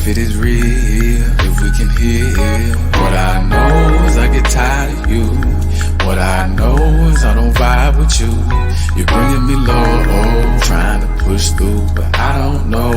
if it is real, if we can heal. What I know is I get tired of you. What I know is I don't vibe with you. You're bringing me low, trying to push through, but I don't know.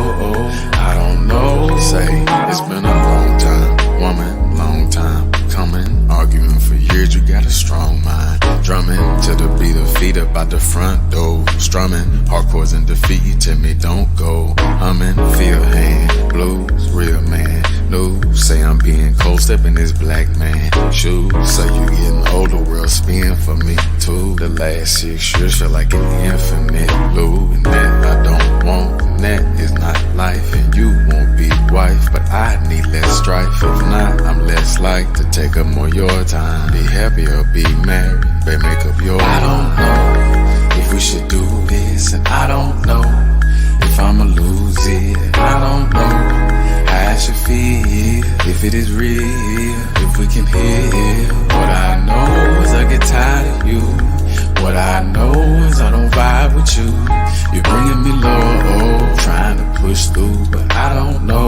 Say, it's been a long time, woman, long time coming, arguing for years. You got a strong mind, drumming to the beat of feet up out the front door, strumming hardcores in defeat. You tell me don't go, humming, feel hand, blues, real man. News say I'm being cold, stepping this black man shoes. Say you getting older, world spin for me too. The last 6 years feel like an infinite loop, and that I don't want, and that is not life. And you won't be wife, but I need less strife. If not, I'm less like to take up more your time. Be happy or be married, better make up your mind. I don't know if we should do this, and I don't know if I'ma lose it. I don't know how I should feel, if it is real, if we can heal. What I know is I get tired of you. What I know is I don't vibe with you. You're bringing me low, trying to push through, but I don't know.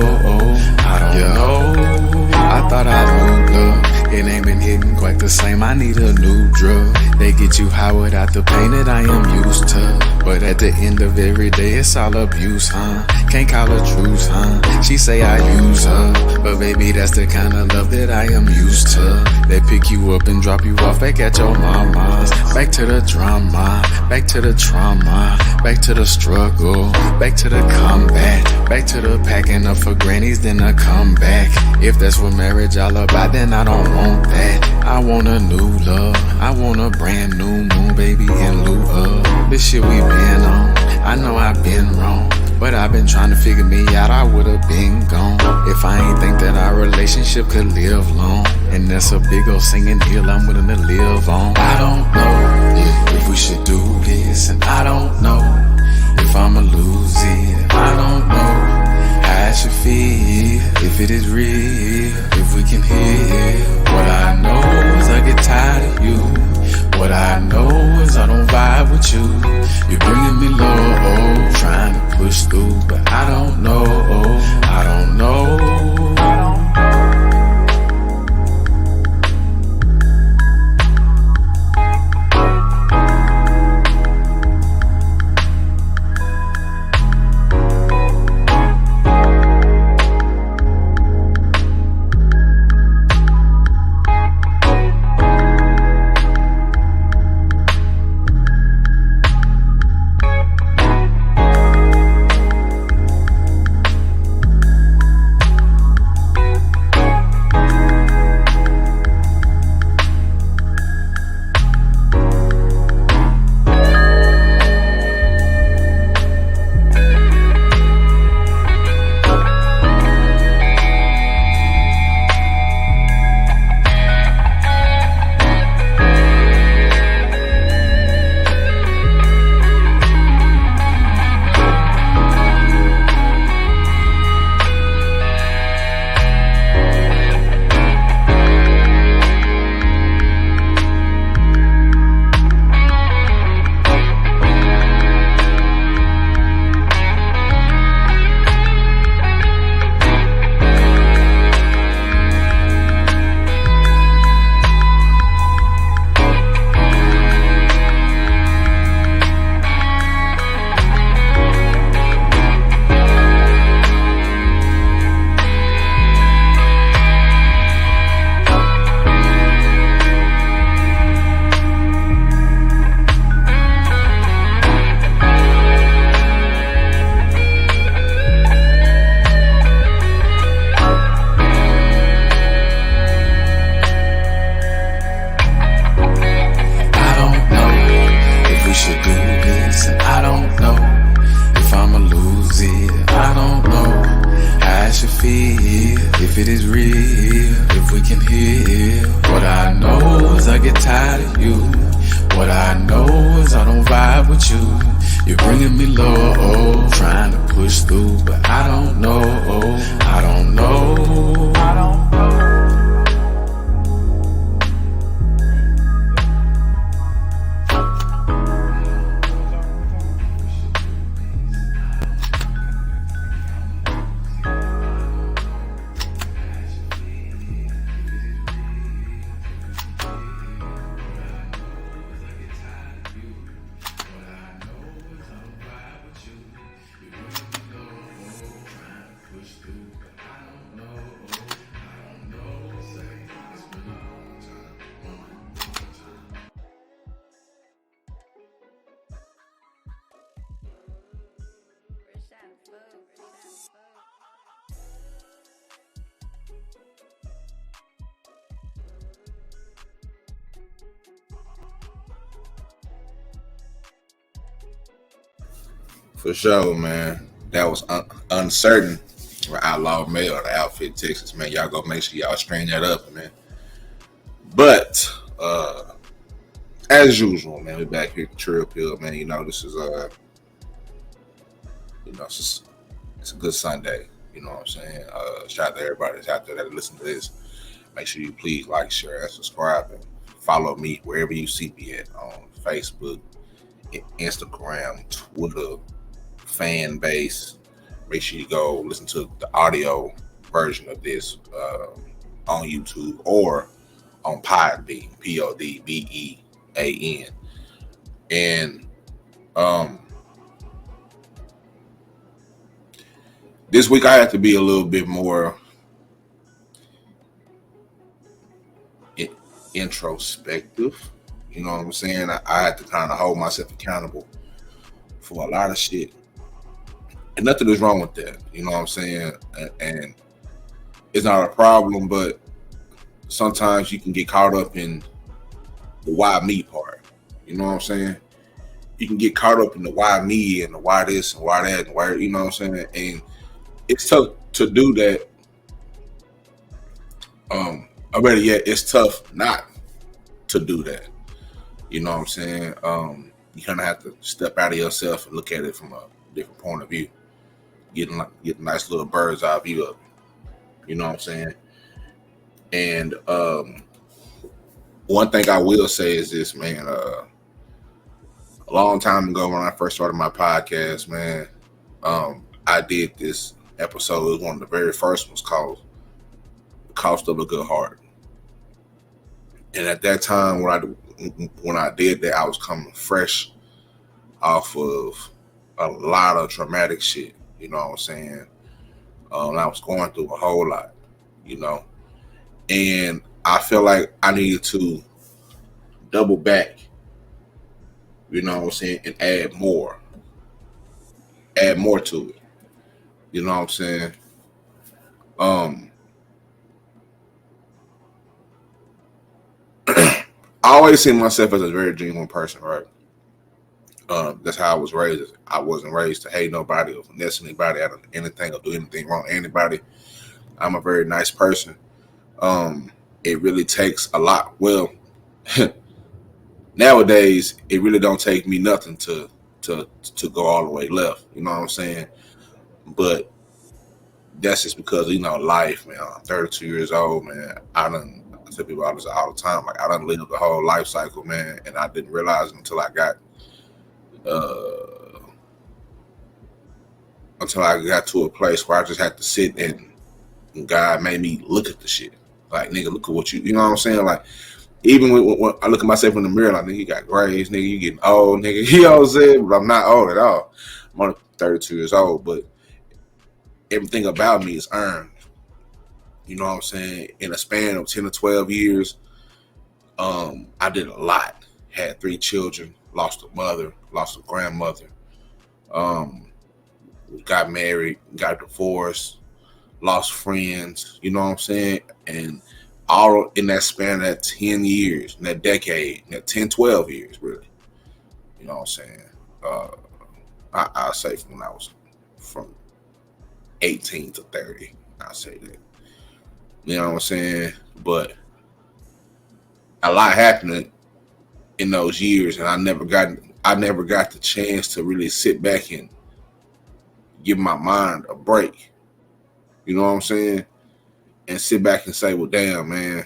I thought I knew love, it ain't been hitting quite the same. I need a new drug. They get you high without the pain that I am used to, but at the end of every day it's all abuse, huh? Can't call her truce, huh? She say I use her, but baby that's the kind of love that I am used to. They pick you up and drop you off back at your mama's. Back to the drama, back to the trauma, back to the struggle, back to the combat, back to the packing up for grannies, then I come back. If that's what marriage all about, then I don't want that. I want a new love, I want a brand new moon, baby, in lieu of this shit we been on. I know I've been wrong, but I've been trying to figure me out. I would've been gone if I ain't think that our relationship could live long. And that's a big old singing hill I'm willing to live on. I don't know if we should do this, and I don't know if I'ma lose it. I don't know how I should feel, if it is real, if we can heal. What I know is I get tired of you. What I know is I don't vibe with you. You're bringing me low, trying to push through, but I don't know. if it is real, if we can heal. What I know is I get tired of you. What I know is I don't vibe with you. You're bringing me low, trying to push through, but I don't know, I don't know, I don't know. For sure, man. That was uncertain. Outlaw Mail, the Outfit Texas, man. Y'all go make sure y'all string that up, man. But as usual, man, we back here at the Trill Pill, man. You know, this is it's a good Sunday. You know what I'm saying? Shout out to everybody that's out there that listen to this. Make sure you please like, share, and subscribe, and follow me wherever you see me at on Facebook, Instagram, Twitter, fan base. Make sure you go listen to the audio version of this on YouTube or on Podbean, Podbean. And this week I have to be a little bit more introspective. You know what I'm saying? I had to kind of hold myself accountable for a lot of shit. And nothing is wrong with that. You know what I'm saying? And it's not a problem, but sometimes you can get caught up in the why me part. You know what I'm saying? You can get caught up in the why me and the why this and why that and why, you know what I'm saying? And it's tough to do that. Or better yet, it's tough not to do that. You know what I'm saying? You kind of have to step out of yourself and look at it from a different point of view. Get a nice little bird's eye view of it. You know what I'm saying? And one thing I will say is this, man. A long time ago when I first started my podcast, man, I did this episode. It was one of the very first ones called "The Cost of a Good Heart." And at that time, when I did that, I was coming fresh off of a lot of traumatic shit. You know what I'm saying? I was going through a whole lot, you know, and I felt like I needed to double back, you know what I'm saying, and add more to it. You know what I'm saying? I always see myself as a very genuine person, right? That's how I was raised. I wasn't raised to hate nobody or finesse anybody out of anything or do anything wrong to anybody. I'm a very nice person. It really takes a lot. Well, nowadays it really don't take me nothing to go all the way left. You know what I'm saying? But that's just because, you know, life, man. I'm 32 years old, man. I tell people all the time, like I done lived the whole life cycle, man, and I didn't realize it until I got to a place where I just had to sit and God made me look at the shit. Like, nigga, look at what you know what I'm saying? Like, even when I look at myself in the mirror, like, nigga, you got grays, nigga, you getting old, nigga. You know what I'm saying? But I'm not old at all. I'm only 32 years old, but everything about me is earned. You know what I'm saying? In a span of 10 to 12 years, I did a lot. Had 3 children, lost a mother, lost a grandmother, got married, got divorced, lost friends, you know what I'm saying? And all in that span of that 10 years, in that decade, that 10, 12 years, really. You know what I'm saying? I'll say from when I was from 18 to 30, I'll say that. You know what I'm saying? But a lot happened in those years, and I never got the chance to really sit back and give my mind a break. You know what I'm saying? And sit back and say, well, damn, man,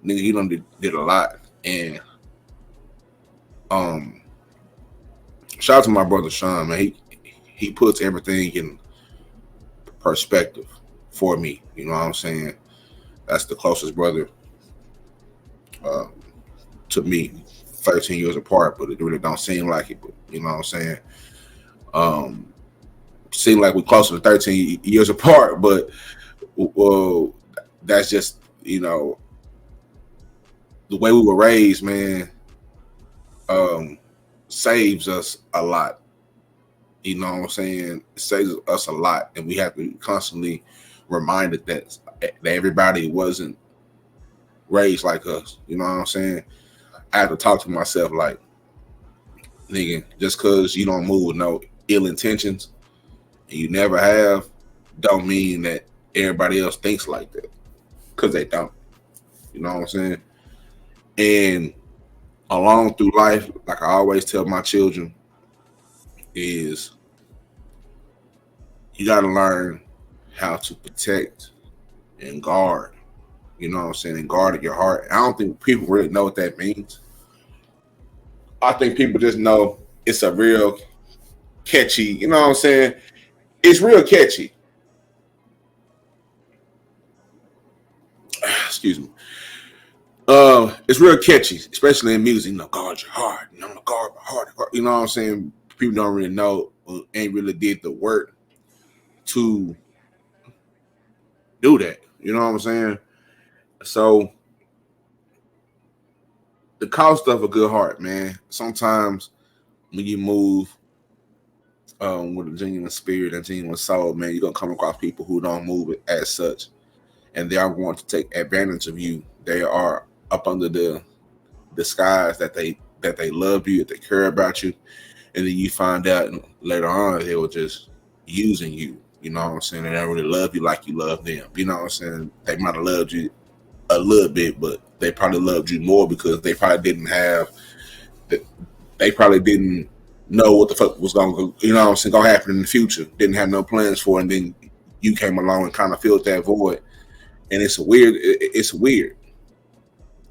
nigga, you done did a lot. And shout out to my brother Sean, man. He puts everything in perspective for me. You know what I'm saying? That's the closest brother to me, 13 years apart, but it really don't seem like it. But you know what I'm saying? Seem like we're closer to 13 years apart, but well, that's just, you know, the way we were raised, man, saves us a lot. You know what I'm saying? It saves us a lot, and we have to be constantly reminded that everybody wasn't raised like us. You know what I'm saying? I have to talk to myself like, nigga, just because you don't move with no ill intentions and you never have, don't mean that everybody else thinks like that, because they don't. You know what I'm saying? And along through life, like I always tell my children, is you got to learn how to protect and guard. You know what I'm saying? And guard your heart. I don't think people really know what that means. I think people just know it's a real catchy. You know what I'm saying? It's real catchy. Excuse me. It's real catchy, especially in music. You know, guard your heart. You know, I'm gonna guard my heart. You know what I'm saying? People don't really know, ain't really did the work to do that. You know what I'm saying? So the cost of a good heart, man. Sometimes when you move with a genuine spirit and genuine soul, man, you're gonna come across people who don't move it as such, and they are going to take advantage of you. They are up under the disguise that they love you, that they care about you, and then you find out later on they were just using you. You know what I'm saying? They don't really love you like you love them. You know what I'm saying? They might have loved you a little bit, but they probably loved you more because they probably didn't know what the fuck was gonna, you know what I'm saying, gonna happen in the future. Didn't have no plans for it, and then you came along and kind of filled that void. And it's weird.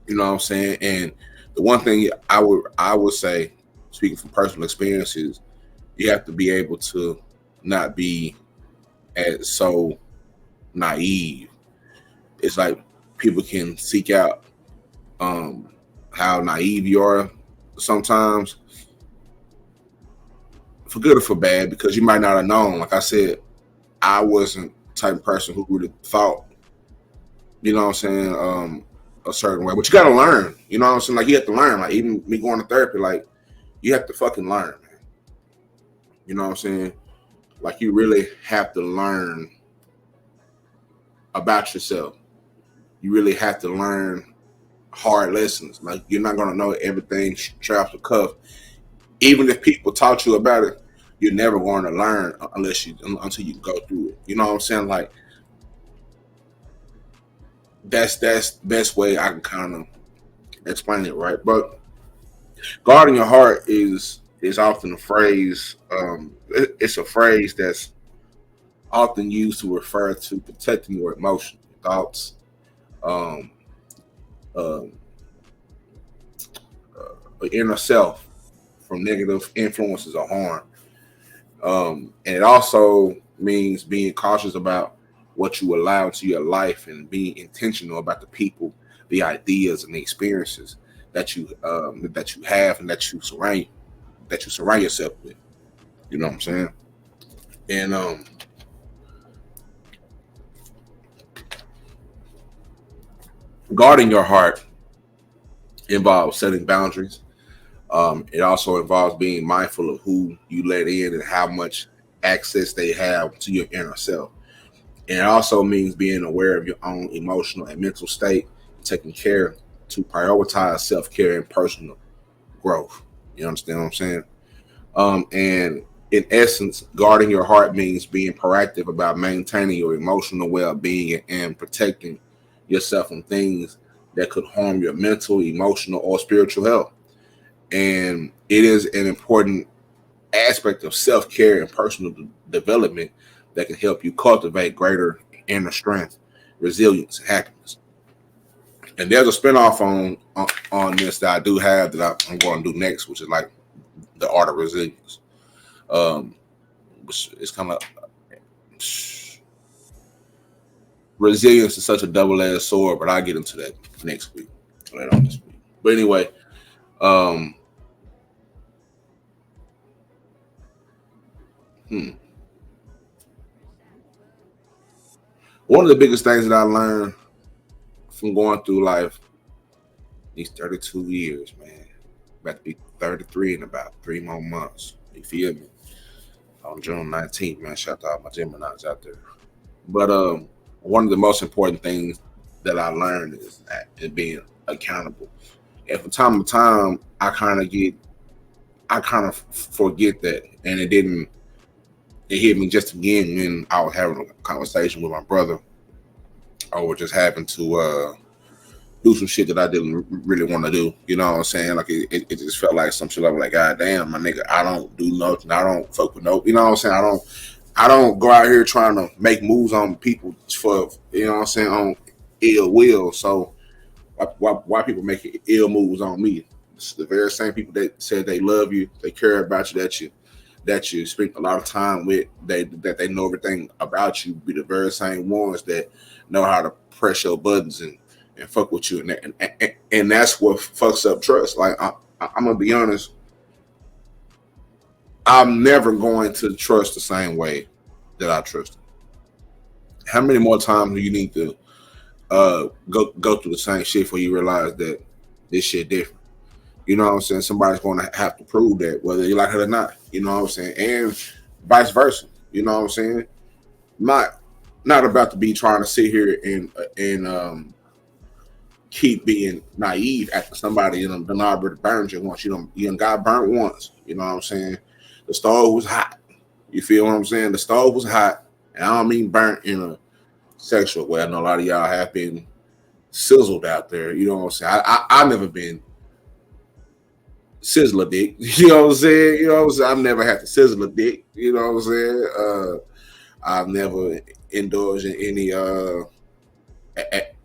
You know what I'm saying? And the one thing I would say, speaking from personal experiences, you have to be able to not be as so naive. It's like people can seek out how naive you are sometimes, for good or for bad, because you might not have known. Like I said, I wasn't the type of person who would have thought, you know what I'm saying, a certain way. But you gotta learn. You know what I'm saying? Like you have to learn. Like even me going to therapy, like you have to fucking learn, man. You know what I'm saying? Like you really have to learn about yourself. You really have to learn hard lessons. Like you're not gonna know everything straight off the cuff. Even if people taught you about it, you're never going to learn until you go through it. You know what I'm saying? Like that's the best way I can kind of explain it, right? But guarding your heart is often a phrase. It's a phrase that's often used to refer to protecting your emotions, thoughts, um, uh, inner self from negative influences or harm. And it also means being cautious about what you allow into your life and being intentional about the people, the ideas, and the experiences that you have and that you surround yourself with. You know what I'm saying? And guarding your heart involves setting boundaries. It also involves being mindful of who you let in and how much access they have to your inner self. And it also means being aware of your own emotional and mental state, taking care to prioritize self-care and personal growth. You understand what I'm saying? And in essence, guarding your heart means being proactive about maintaining your emotional well-being and protecting yourself from things that could harm your mental, emotional, or spiritual health. And it is an important aspect of self-care and personal development that can help you cultivate greater inner strength, resilience, and happiness. And there's a spinoff on this that I do have that I'm going to do next, which is like the art of resilience. Which is kind of resilience is such a double-edged sword, but I'll get into that next week, later on this week. But anyway, um, one of the biggest things that I learned from going through life these 32 years, man, about to be 33 in about 3 more months. You feel me? On June 19th, man. Shout out to all my Geminis out there. But one of the most important things that I learned is being accountable. And from time to time, I kind of forget that, and it didn't. it hit me just again when I was having a conversation with my brother. I was just having to do some shit that I didn't really want to do. You know what I'm saying? Like it just felt like some shit. I was like, God damn, my nigga, I don't do nothing. I don't fuck with no. You know what I'm saying? I don't go out here trying to make moves on people for, you know what I'm saying, on ill will. So why people making ill moves on me? It's the very same people that said they love you, they care about you, that you spend a lot of time with, that they know everything about you, be the very same ones that know how to press your buttons and fuck with you, and that's what fucks up trust. Like I'm gonna be honest, I'm never going to trust the same way that I trust. How many more times do you need to go through the same shit before you realize that this shit different? You know what I'm saying? Somebody's going to have to prove that, whether you like it or not. You know what I'm saying? And vice versa. You know what I'm saying? Not about to be trying to sit here and keep being naive after somebody done already burned you once. You done got burnt once. You know what I'm saying? The stove was hot. You feel what I'm saying? The stove was hot, and I don't mean burnt in a sexual way. I know a lot of y'all have been sizzled out there. You know what I'm saying? I never been sizzle a dick. You know what I'm saying? You know what I'm saying? I've never had to sizzle a dick. You know what I'm saying? I've never indulged in any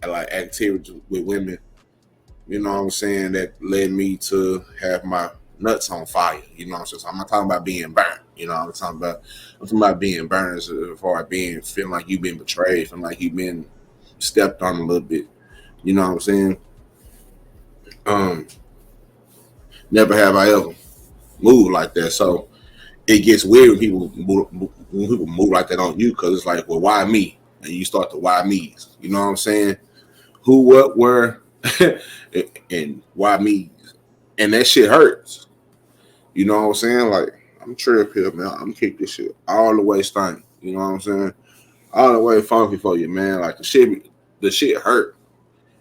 like activities with women. You know what I'm saying? That led me to have my nuts on fire. You know what I'm saying? So I'm not talking about being burnt. You know, I'm talking about being burned as far as feeling like you've been betrayed, feeling like you've been stepped on a little bit. You know what I'm saying? Never have I ever moved like that. So it gets weird when people move like that on you, because it's like, well, why me? And you start to why me's. You know what I'm saying? Who, what, where, and why me? And that shit hurts. You know what I'm saying? Like, I'm TRILLPILL, man. I'm gonna kick this shit all the way stank. You know what I'm saying? All the way funky for you, man. Like the shit hurt.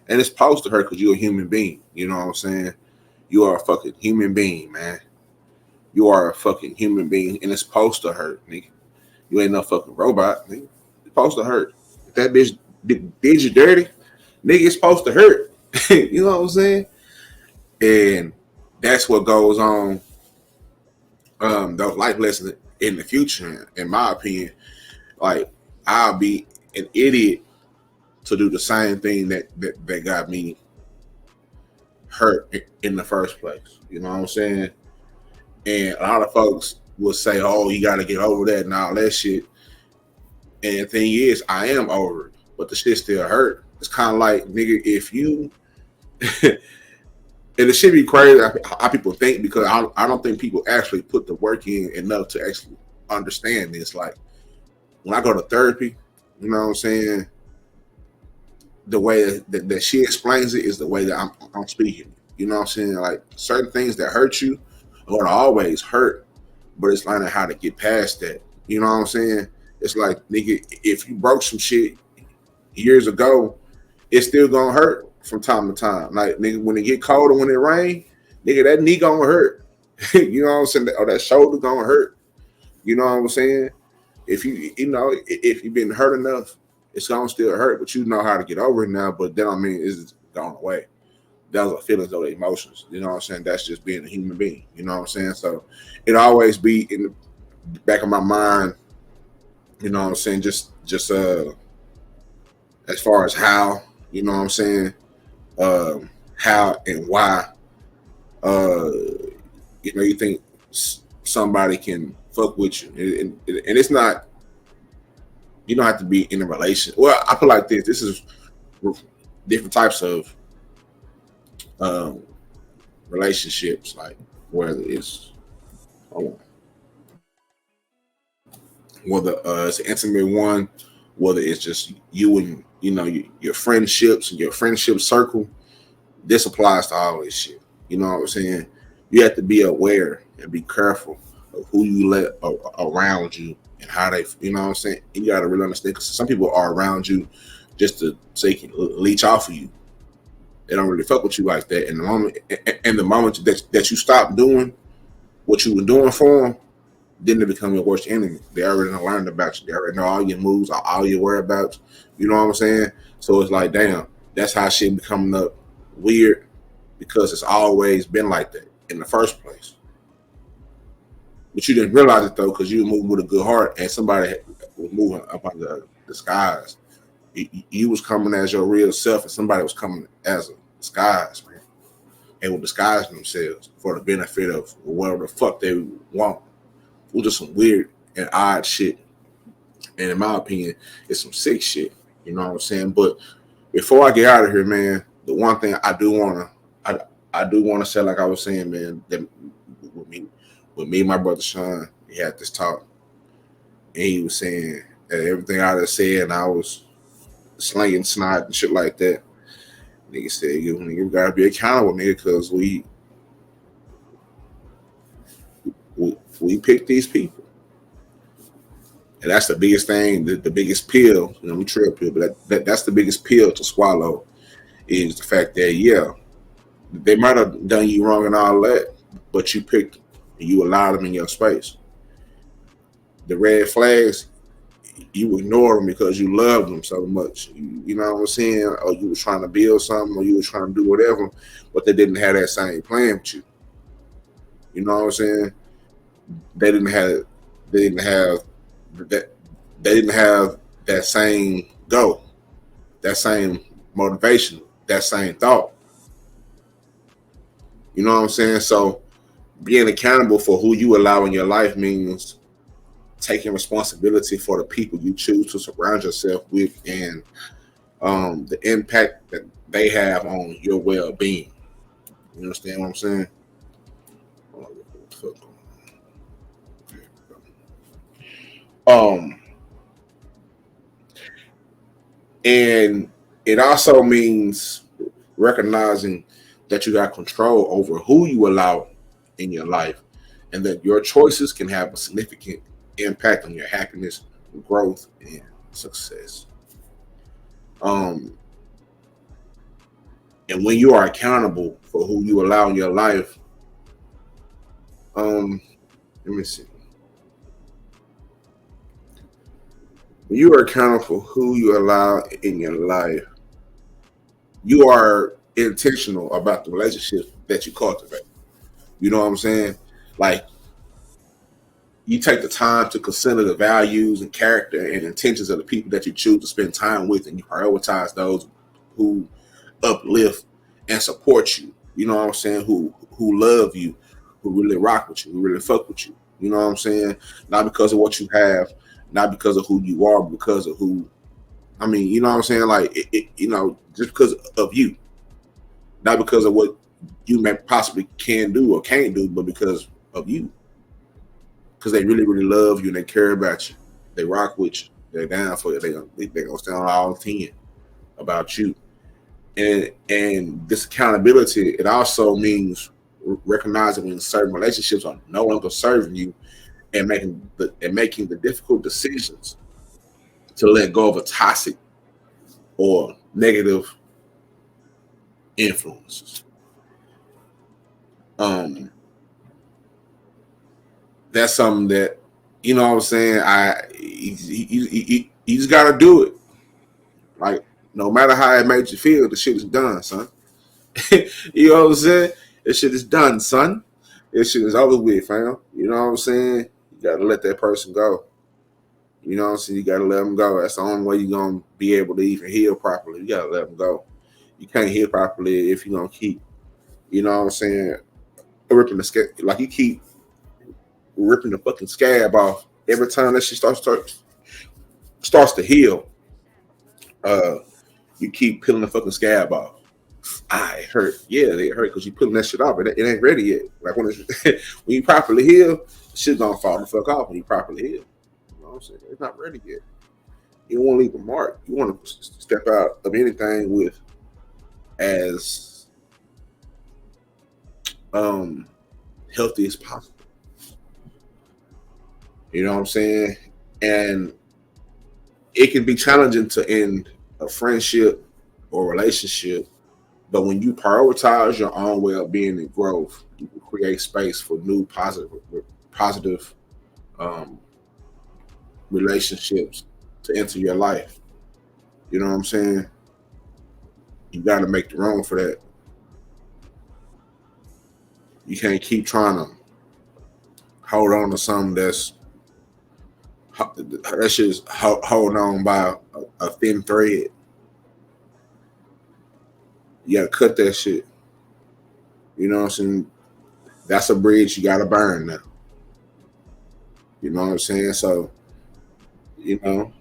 And it's supposed to hurt because you're a human being. You know what I'm saying? You are a fucking human being, man. You are a fucking human being, and it's supposed to hurt, nigga. You ain't no fucking robot, nigga. It's supposed to hurt. If that bitch did you dirty, nigga, it's supposed to hurt. You know what I'm saying? And that's what goes on. Those life lessons in the future, in my opinion, like I'll be an idiot to do the same thing that got me hurt in the first place. You know what I'm saying? And a lot of folks will say, "Oh, you got to get over that and all that shit." And the thing is, I am over it, but the shit still hurt. It's kind of like, nigga, if you and it should be crazy how people think, because I don't think people actually put the work in enough to actually understand this. Like when I go to therapy, you know what I'm saying? The way that she explains it is the way that I'm speaking. You know what I'm saying? Like certain things that hurt you are going to always hurt, but it's learning how to get past that. You know what I'm saying? It's like, nigga, if you broke some shit years ago, it's still going to hurt from time to time. Like, nigga, when it get cold or when it rain, nigga, that knee going to hurt. You know what I'm saying? Or that shoulder going to hurt. You know what I'm saying? If if you've been hurt enough, it's gonna still hurt, but you know how to get over it now. But that, I mean, it's gone away. Those are feelings, those are emotions. You know what I'm saying? That's just being a human being. You know what I'm saying? So it always be in the back of my mind. You know what I'm saying? Just as far as how, you know what I'm saying? How and why. You think somebody can fuck with you, and it's not. You don't have to be in a relation. Well, I feel like this is different types of relationships, like whether it's whether it's an intimate one, whether it's just you and your friendships and your friendship circle. This applies to all this shit. You know what I'm saying? You have to be aware and be careful of who you let around you and how they, you know what I'm saying? And you got to really understand, because some people are around you just to say can leech off of you. They don't really fuck with you like that. And the moment that you stop doing what you were doing for them, then they become your worst enemy. They already done learned about you. They already know all your moves, all your whereabouts. You know what I'm saying? So it's like, damn, that's how shit becoming up weird because it's always been like that in the first place. But you didn't realize it though because you were moving with a good heart and somebody was moving up on the disguise. You was coming as your real self and somebody was coming as a disguise, man. And would disguise themselves for the benefit of whatever the fuck they want. It was just some weird and odd shit. And in my opinion, it's some sick shit. You know what I'm saying? But before I get out of here, man, the one thing I do wanna say, like I was saying, man, that with me and my brother Sean, we had this talk, and he was saying that everything I had said, and I was slinging snot and shit like that. Nigga said, you gotta be accountable, nigga, because we picked these people. And that's the biggest thing, the biggest pill, we trail pill, but that's the biggest pill to swallow is the fact that, yeah, they might have done you wrong and all that, but you picked them and you allowed them in your space. The red flags, you ignore them because you love them so much. You know what I'm saying? Or you were trying to build something or you were trying to do whatever, but they didn't have that same plan with you. You know what I'm saying? They didn't have that they didn't have that same go, that same motivation, that same thought. You know what I'm saying? So being accountable for who you allow in your life means taking responsibility for the people you choose to surround yourself with and the impact that they have on your well-being. You understand what I'm saying? Um, and it also means recognizing that you got control over who you allow in your life and that your choices can have a significant impact on your happiness, growth, and success. Um, and when you are accountable for who you allow in your life, um, let me see. When you are accountable for who you allow in your life, you are intentional about the relationship that you cultivate. You know what I'm saying? Like you take the time to consider the values and character and intentions of the people that you choose to spend time with, and you prioritize those who uplift and support you. You know what I'm saying? Who love you, who really rock with you, who really fuck with you. You know what I'm saying? Not because of what you have, not because of who you are, but because of who. I mean, you know what I'm saying? Like, just because of you, not because of what you may possibly can do or can't do, but because of you. Because they really, really love you and they care about you. They rock with you. They're down for you. They gonna stand on all 10 about you. And this accountability, it also means recognizing when certain relationships are no longer serving you and making the difficult decisions to let go of a toxic or negative influences. Um, that's something that you know what I'm saying. You just got to do it. Like no matter how it made you feel, the shit is done, son. You know what I'm saying? This shit is done, son. This shit is over with, fam. You know what I'm saying? You gotta let that person go. You know what I'm saying? You gotta let them go. That's the only way you're gonna be able to even heal properly. You gotta let them go. You can't heal properly if you're gonna keep, you know what I'm saying, ripping the scab. Like you keep ripping the fucking scab off every time that shit starts to heal. Uh, you keep peeling the fucking scab off. It hurt. Yeah, they hurt because you pulling that shit off. It ain't ready yet. Like when when you properly heal, shit gonna fall the fuck off when you properly heal. You know what I'm saying? It's not ready yet. You don't want to leave a mark. You want to step out of anything with as healthy as possible. You know what I'm saying? And it can be challenging to end a friendship or relationship, but when you prioritize your own well-being and growth, you can create space for new positive um, relationships to enter your life. You know what I'm saying? You got to make the room for that. You can't keep trying to hold on to something that's just hold on by a thin thread. You got to cut that shit. You know what I'm saying? That's a bridge you got to burn now. You know what I'm saying? So, you know,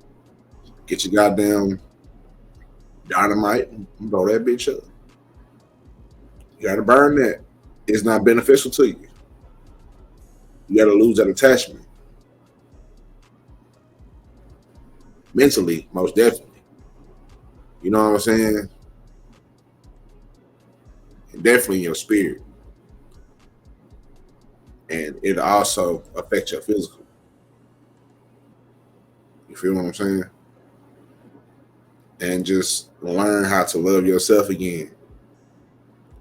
get your goddamn dynamite and blow that bitch up. You got to burn that. It's not beneficial to you. You got to lose that attachment mentally, most definitely. You know what I'm saying? And definitely your spirit, and it also affects your physical. You feel what I'm saying? And just learn how to love yourself again.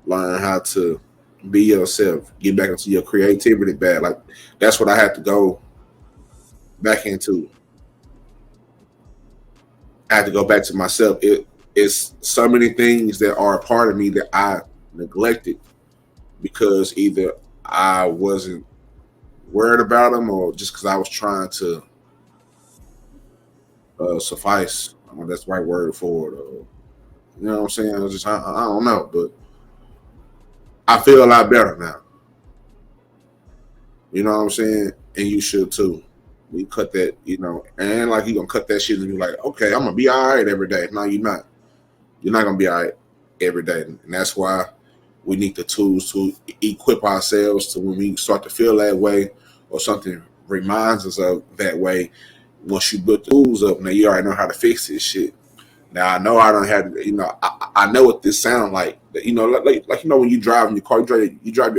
Learn how to be yourself. Get back into your creativity back. Like that's what I had to go back into. I had to go back to myself. It's so many things that are a part of me that I neglected because either I wasn't worried about them or just because I was trying to suffice. I don't know if that's the right word for it. You know what I'm saying? I don't know, but I feel a lot better now. You know what I'm saying? And you should too. We cut that, and like you gonna cut that shit and be like, okay, I'm gonna be all right every day. No, you're not. You're not gonna be all right every day, and that's why we need the tools to equip ourselves to when we start to feel that way or something reminds us of that way. Once you put the tools up, now you already know how to fix this shit. Now I know I don't have, I know what this sounds like. Like when you drive in your car, you drive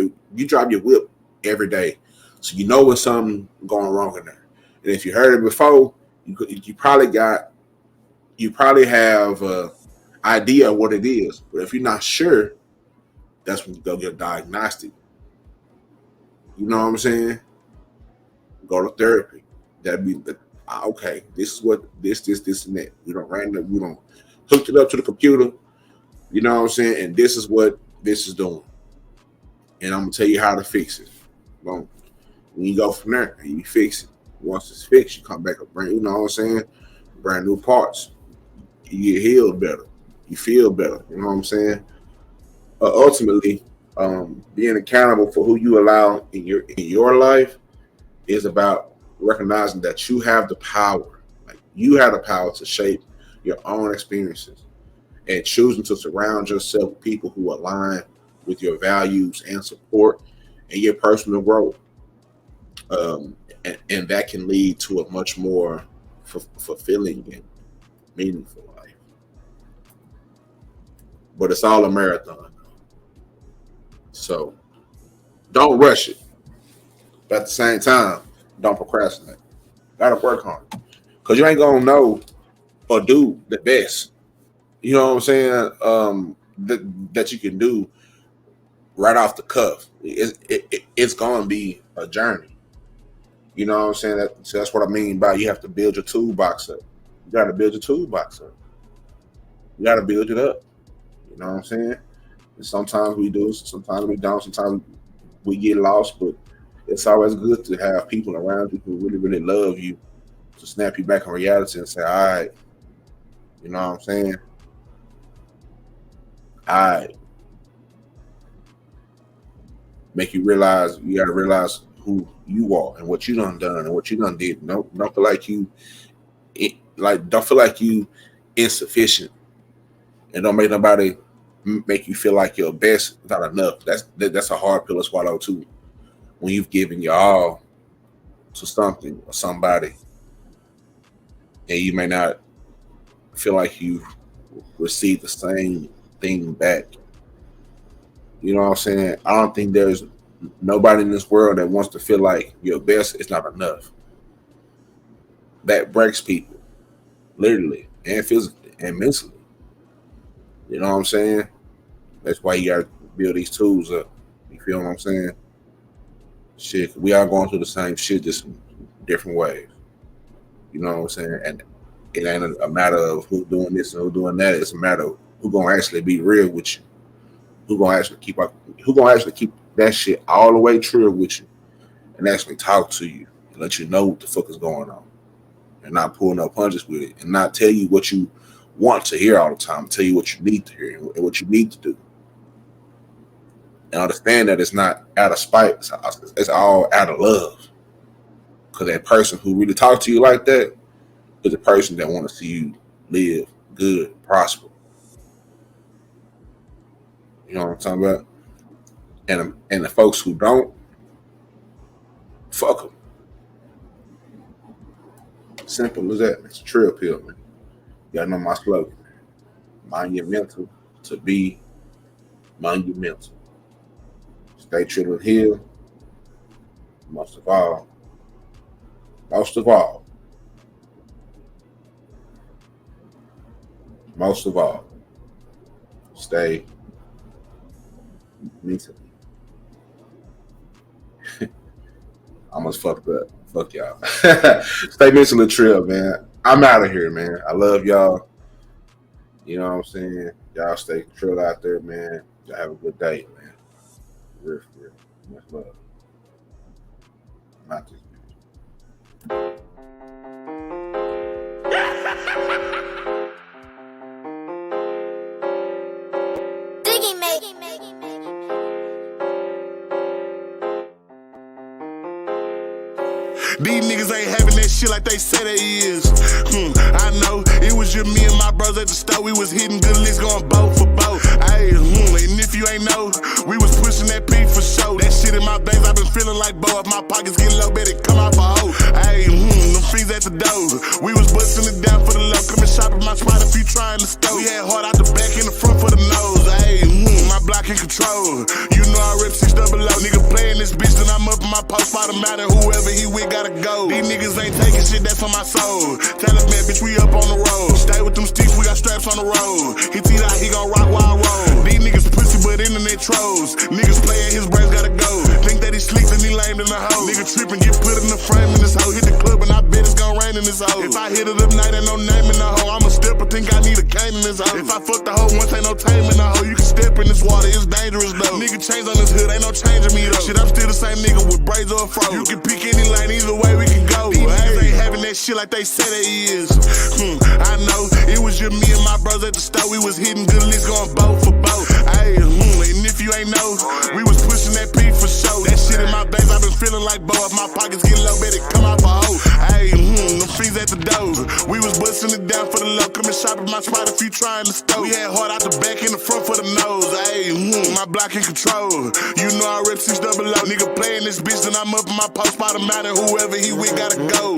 your whip every day, so you know when something going wrong in there. And if you heard it before, you probably have a idea of what it is. But if you're not sure, that's when you go get a diagnostic. You know what I'm saying? Go to therapy. That'd be okay. This is what this, and that. We don't hooked it up to the computer. You know what I'm saying? And this is what this is doing. And I'm gonna tell you how to fix it. Boom. When you go from there, you fix it. Once it's fixed, you come back up brand. You know what I'm saying? Brand new parts. You get healed better. You feel better. You know what I'm saying? Ultimately, being accountable for who you allow in your life is about recognizing that you have the power. Like you have the power to shape your own experiences and choosing to surround yourself with people who align with your values and support and your personal growth. And that can lead to a much more fulfilling and meaningful life. But it's all a marathon. So don't rush it. But at the same time, don't procrastinate. Gotta work hard. Because you ain't going to know or do the best. You know what I'm saying? That you can do right off the cuff. It's going to be a journey. You know what I'm saying? So that's what I mean by you have to build your toolbox up. You got to build your toolbox up. You got to build it up. You know what I'm saying? And sometimes we do, sometimes we don't, sometimes we get lost, but it's always good to have people around you who really, really love you to snap you back on reality and say, all right, you know what I'm saying? All right, make you got to realize who you are and what you done and what you done did. Don't feel like don't feel like you insufficient and don't make nobody make you feel like your best is not enough. That's a hard pill to swallow too. When you've given your all to something or somebody, and you may not feel like you receive the same thing back. You know what I'm saying? I don't think there's nobody in this world that wants to feel like your best is not enough. That breaks people, literally and physically and mentally. You know what I'm saying? That's why you gotta build these tools up. You feel what I'm saying? Shit, we are going through the same shit, just different ways. You know what I'm saying? And it ain't a matter of who doing this and who doing that. It's a matter of who gonna actually be real with you. Who gonna actually keep that shit all the way true with you and actually talk to you and let you know what the fuck is going on. And not pull no punches with it. And not tell you what you want to hear all the time. Tell you what you need to hear and what you need to do. And understand that it's not out of spite. It's all out of love. Because that person who really talks to you like that is a person that want to see you live good, prosper. You know what I'm talking about? And the folks who don't, fuck them. Simple as that. It's a trill pill, man. You gotta know my slogan. Mind your mental to be monumental. Stay true and heal. Most of all, stay mentally. I almost fucked up. Fuck y'all. Stay mentally trill, man. I'm out of here, man. I love y'all. You know what I'm saying? Y'all stay trill out there, man. Y'all have a good day, man. Real. Much love. Not this bitch. These niggas ain't having that shit like they say they is. I know it was just me and my brothers at the store. We was hitting good licks, going both for both. Ayy, and if you ain't know, we was pushing that P for show. That shit in my veins, I been feeling like both. If my pockets get low, better come out for hoe. Ayy, them fiends at the door. We was busting it down for the low. Come and shop at my spot if you trying to stow. We had hard out the back and the front for the nose. Ayy, my block in control. You know I rep 6 double O. Nigga playing this bitch, then I'm up in my post. By the matter, whoever he with gotta go. These niggas ain't taking shit, that's on my soul. Taliban, bitch, we up on the road. Stay with them sticks, we got straps on the road. He teed out, he gon' rock while I roll. These niggas pussy, but internet trolls. Niggas playing, his brains gotta go. Think that he sleep and he lame in the hoe. Nigga trippin', get put in the frame in this hoe. Hit the club and I bet it's gon' rain in this hoe. If I hit it up night, ain't no name in the hoe. I'm a stepper, think I need a cane in this hoe. If I fuck the hoe once, ain't no tame in the hoe. You can step in this water, it's dangerous though. Nigga chains on this hood, ain't no change in me though. Shit, I'm still the same nigga with braids or a fro. You can pick any lane, either way we can go. These niggas ain't having that shit like they say they is. I know it was just me and my brothers at the store. We was hitting good licks, going both for both. Ayy, and if you ain't know, we was pushing that P for show. That shit in my veins, I been feeling like both. If my pockets get low, better come out for hoe. Ayy, them fiends at the door. We was busting it down for the low. Come and shop at my spot if you trying to stow. We had hard out the back and the front for the nose. Ayy, my block in control. You know I rep 6 double O. Nigga playing this bitch, then I'm up in my post. By the matter, whoever he with gotta go.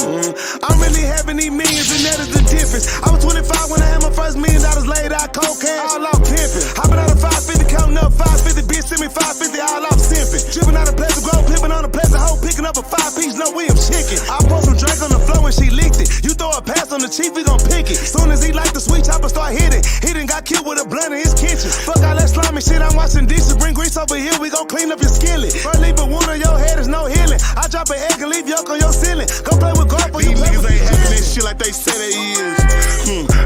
I'm really having these millions, and that is the difference. I was 25 when I had my first $1 million laid out cold cash. All off pimping. Hopping out of 550, counting up 550. Bitch send me 550, all off simping. Tripping out of Pleasant Grove, pimping on a Pleasant Hoe, picking up a 5-piece, no William chicken. I pour some drink on the floor and she licked it. You throw a pass on the chief, we gon' pick it. Soon as he like the sweet chopper start hitting, he done got killed with a blunt in his kitchen. Fuck all that slimy shit, I'm washing dishes. Bring grease over here, we gon' clean up your skillet. First leave a wound on your head, is no healing. I drop an egg and leave yolk on your ceiling. Go play with golf for you. These niggas ain't having that shit like they say they is.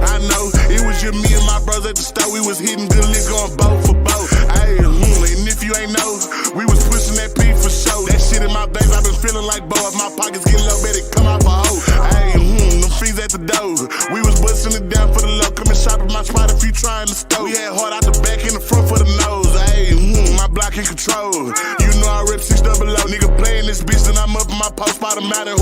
I know it was just me and my brothers at the store. We was hitting good licks, going both for both. Ayy, and if you ain't know, we was pushing that P for show. That shit in my veins, I been feeling like both. If my pockets get low, better come out for hoe. Ayy, them fiends at the door. We was busting it down for the low. Come and shop at my spot if you trying to stow. We had hard out the back and the front for the nose. Ayy, my block in control. You know I rep 6 double O. Nigga playing this bitch, then I'm up in my post. By the matter,